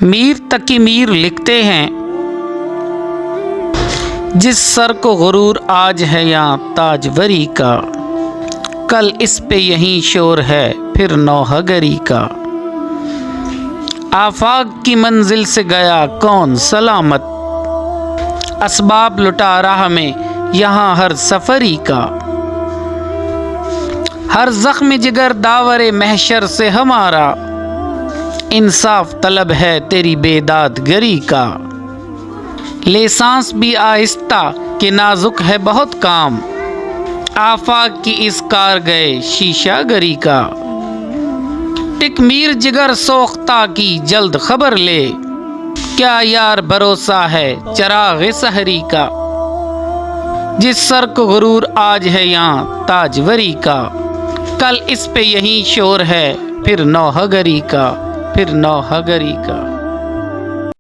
میر تقی میر لکھتے ہیں، جس سر کو غرور آج ہے یہاں تاجوری کا، کل اس پہ یہیں شور ہے پھر نوحگری کا۔ آفاق کی منزل سے گیا کون سلامت، اسباب لٹا راہ میں یہاں ہر سفری کا۔ ہر زخم جگر داور محشر سے ہمارا، انصاف طلب ہے تیری بیداد گری کا۔ لے سانس بھی آہستہ کہ نازک ہے بہت کام، آفاق کی اس کار گئے شیشہ گری کا۔ ٹک میر جگر سوختہ کی جلد خبر لے، کیا یار بھروسہ ہے چراغ سحری کا۔ جس سر کو غرور آج ہے یہاں تاجوری کا، کل اس پہ یہیں شور ہے پھر نوحگری کا، پھر نوحگری کا۔